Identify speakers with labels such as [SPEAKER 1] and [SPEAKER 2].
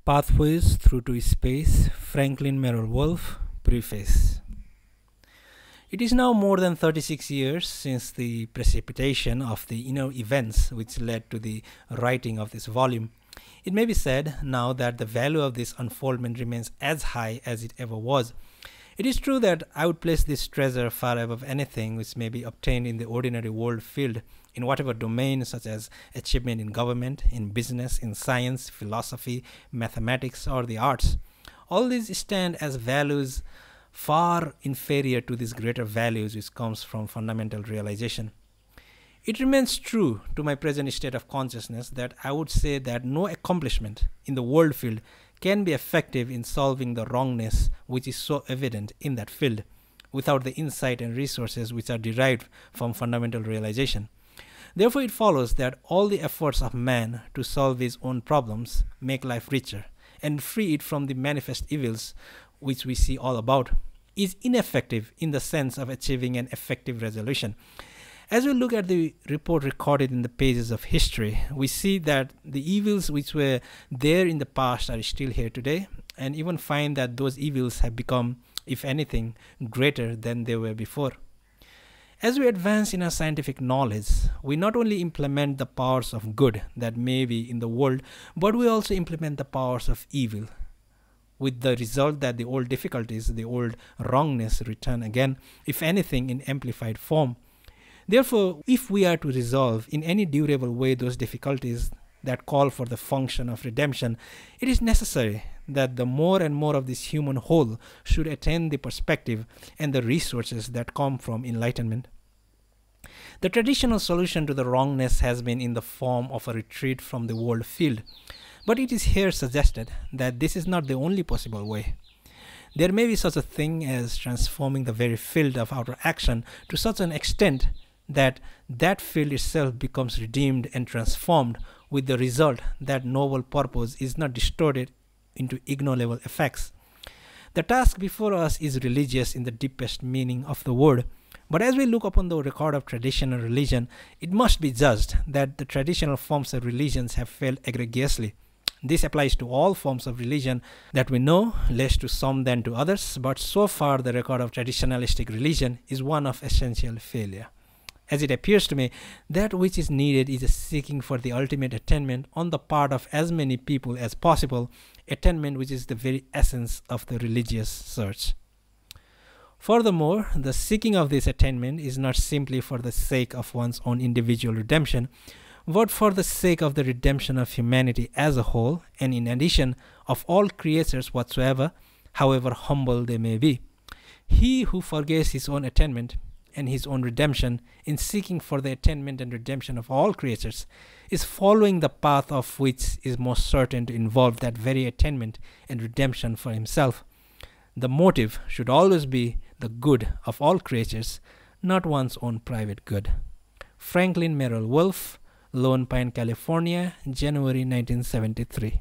[SPEAKER 1] Pathways Through to Space, Merrell Wolff, Preface. It is now more than 36 years since the precipitation of the inner events which led to the writing of this volume. It may be said now that the value of this unfoldment remains as high as it ever was. It is true that I would place this treasure far above anything which may be obtained in the ordinary world field, in whatever domain, such as achievement in government, in business, in science, philosophy, mathematics, or the arts. All these stand as values far inferior to these greater values which comes from fundamental realization. It remains true to my present state of consciousness that I would say that no accomplishment in the world field can be effective in solving the wrongness which is so evident in that field, without the insight and resources which are derived from fundamental realization. Therefore, it follows that all the efforts of man to solve his own problems make life richer and free it from the manifest evils which we see all about, is ineffective in the sense of achieving an effective resolution. As we look at the report recorded in the pages of history, we see that the evils which were there in the past are still here today, and even find that those evils have become, if anything, greater than they were before. As we advance in our scientific knowledge, we not only implement the powers of good that may be in the world, but we also implement the powers of evil, with the result that the old difficulties, the old wrongness return again, if anything, in amplified form. Therefore, if we are to resolve in any durable way those difficulties that call for the function of redemption, it is necessary that the more and more of this human whole should attain the perspective and the resources that come from enlightenment. The traditional solution to the wrongness has been in the form of a retreat from the world field, but it is here suggested that this is not the only possible way. There may be such a thing as transforming the very field of outer action to such an extent that that field itself becomes redeemed and transformed, with the result that noble purpose is not distorted into ignoble effects. The task before us is religious in the deepest meaning of the word, but as we look upon the record of traditional religion, it must be judged that the traditional forms of religions have failed egregiously. This applies to all forms of religion that we know, less to some than to others, but so far the record of traditionalistic religion is one of essential failure. As it appears to me, that which is needed is a seeking for the ultimate attainment on the part of as many people as possible, attainment which is the very essence of the religious search. Furthermore, the seeking of this attainment is not simply for the sake of one's own individual redemption, but for the sake of the redemption of humanity as a whole, and in addition of all creatures whatsoever, however humble they may be. He who forgets his own attainment and his own redemption in seeking for the attainment and redemption of all creatures is following the path of which is most certain to involve that very attainment and redemption for himself. The motive should always be the good of all creatures, not one's own private good. Merrell Wolff, Lone Pine, California, January 1973.